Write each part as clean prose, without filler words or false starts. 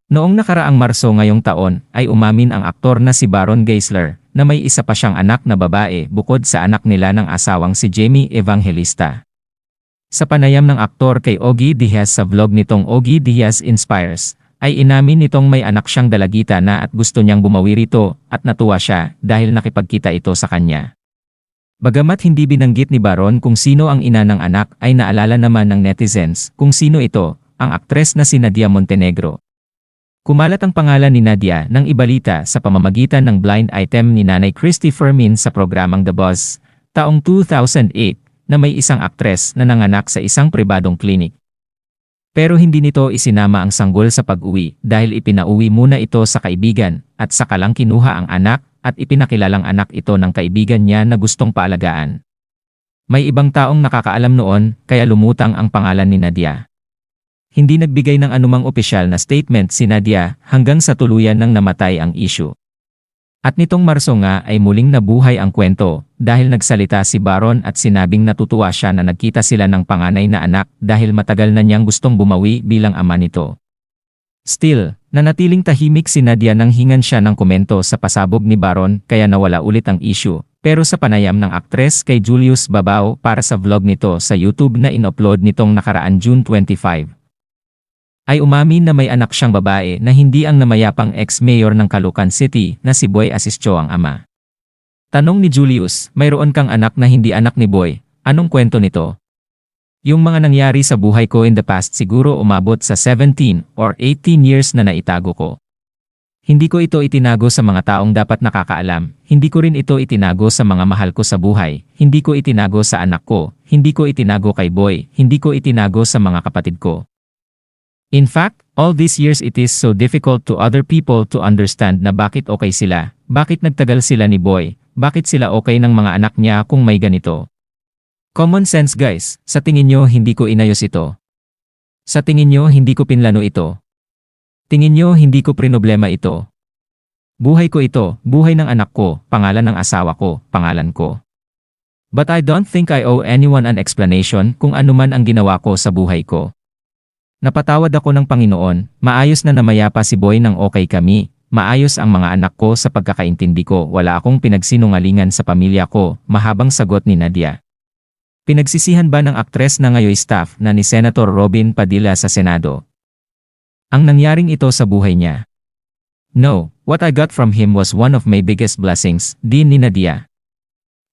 Noong nakaraang Marso ngayong taon ay umamin ang aktor na si Baron Geisler na may isa pa siyang anak na babae bukod sa anak nila ng asawang si Jamie Evangelista. Sa panayam ng aktor kay Ogie Diaz sa vlog nitong Ogie Diaz Inspires, ay inamin nitong may anak siyang dalagita na at gusto niyang bumawi rito at natuwa siya dahil nakipagkita ito sa kanya. Bagamat hindi binanggit ni Baron kung sino ang ina ng anak ay naalala naman ng netizens kung sino ito, ang aktres na si Nadia Montenegro. Kumalat ang pangalan ni Nadia ng ibalita sa pamamagitan ng blind item ni Nanay Christy Fermin sa programang The Buzz, taong 2008, na may isang aktres na nanganak sa isang pribadong klinik. Pero hindi nito isinama ang sanggol sa pag-uwi dahil ipinauwi muna ito sa kaibigan at saka lang kinuha ang anak at ipinakilalang anak ito ng kaibigan niya na gustong paalagaan. May ibang taong nakakaalam noon kaya lumutang ang pangalan ni Nadia. Hindi nagbigay ng anumang opisyal na statement si Nadia hanggang sa tuluyan nang namatay ang issue. At nitong Marso nga ay muling nabuhay ang kwento dahil nagsalita si Baron at sinabing natutuwa siya na nagkita sila ng panganay na anak dahil matagal na niyang gustong bumawi bilang ama nito. Still, nanatiling tahimik si Nadia nang hingan siya ng komento sa pasabog ni Baron kaya nawala ulit ang issue. Pero sa panayam ng aktres kay Julius Babao para sa vlog nito sa YouTube na in-upload nitong nakaraan June 25, ay umamin na may anak siyang babae na hindi ang namayapang ex-mayor ng Caloocan City na si Boy Asistio ang ama. Tanong ni Julius, mayroon kang anak na hindi anak ni Boy, anong kwento nito? Yung mga nangyari sa buhay ko in the past siguro umabot sa 17 or 18 years na naitago ko. Hindi ko ito itinago sa mga taong dapat nakakaalam, hindi ko rin ito itinago sa mga mahal ko sa buhay, hindi ko itinago sa anak ko, hindi ko itinago kay Boy, hindi ko itinago sa mga kapatid ko. In fact, all these years it is so difficult to other people to understand na bakit okay sila, bakit nagtagal sila ni Boy, bakit sila okay ng mga anak niya kung may ganito. Common sense guys, sa tingin nyo hindi ko inayos ito. Sa tingin nyo hindi ko pinlano ito. Tingin nyo hindi ko prinoblema ito. Buhay ko ito, buhay ng anak ko, pangalan ng asawa ko, pangalan ko. But I don't think I owe anyone an explanation kung ano man ang ginawa ko sa buhay ko. Napatawad ako ng Panginoon, maayos na namayapa si Boy nang okay kami, maayos ang mga anak ko sa pagkakaintindi ko, wala akong pinagsinungalingan sa pamilya ko, mahabang sagot ni Nadia. Pinagsisihan ba ng aktres na ngayon staff na ni Senator Robin Padilla sa Senado ang nangyaring ito sa buhay niya? No, what I got from him was one of my biggest blessings, din ni Nadia.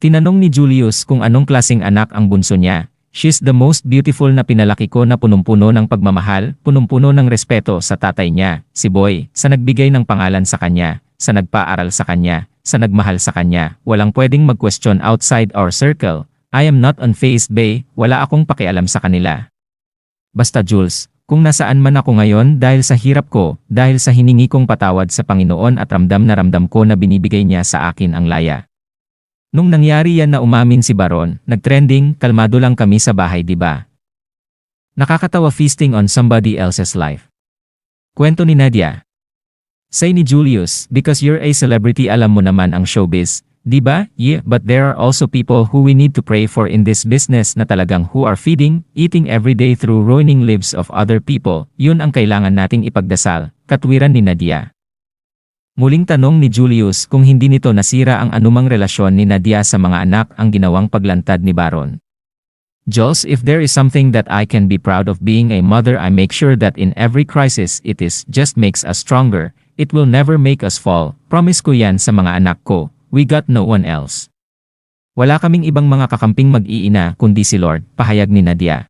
Tinanong ni Julius kung anong klaseng anak ang bunso niya. She's the most beautiful na pinalaki ko na punong-puno ng pagmamahal, punong-puno ng respeto sa tatay niya, si Boy, sa nagbigay ng pangalan sa kanya, sa nagpaaral sa kanya, sa nagmahal sa kanya, walang pwedeng mag-question outside our circle. I am not unfazed bay, wala akong pakialam sa kanila. Basta Jules, kung nasaan man ako ngayon dahil sa hirap ko, dahil sa hiningi kong patawad sa Panginoon at ramdam na ramdam ko na binibigay niya sa akin ang laya. Nung nangyari yan na umamin si Baron, nagtrending, kalmado lang kami sa bahay diba? Nakakatawa feasting on somebody else's life. Kwento ni Nadia. Say ni Julius, because you're a celebrity alam mo naman ang showbiz, diba? Yeah, but there are also people who we need to pray for in this business na talagang who are feeding, eating every day through ruining lives of other people, yun ang kailangan nating ipagdasal, katwiran ni Nadia. Muling tanong ni Julius kung hindi nito nasira ang anumang relasyon ni Nadia sa mga anak ang ginawang paglantad ni Baron. Jules, if there is something that I can be proud of being a mother, I make sure that in every crisis it is just makes us stronger, it will never make us fall, promise ko yan sa mga anak ko, we got no one else. Wala kaming ibang mga kakamping mag-iina kundi si Lord, pahayag ni Nadia.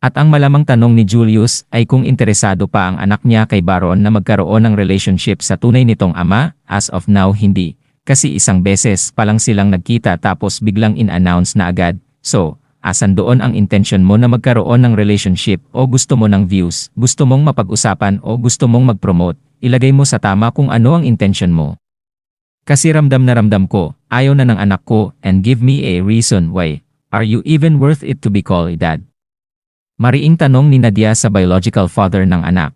At ang malamang tanong ni Julius ay kung interesado pa ang anak niya kay Baron na magkaroon ng relationship sa tunay nitong ama, as of now hindi, kasi isang beses pa lang silang nagkita tapos biglang in-announce na agad, so, asan doon ang intention mo na magkaroon ng relationship o gusto mo ng views, gusto mong mapag-usapan o gusto mong mag-promote, ilagay mo sa tama kung ano ang intention mo. Kasi ramdam na ramdam ko, ayaw na ng anak ko and give me a reason why, are you even worth it to be called dad? Mariing tanong ni Nadia sa biological father ng anak.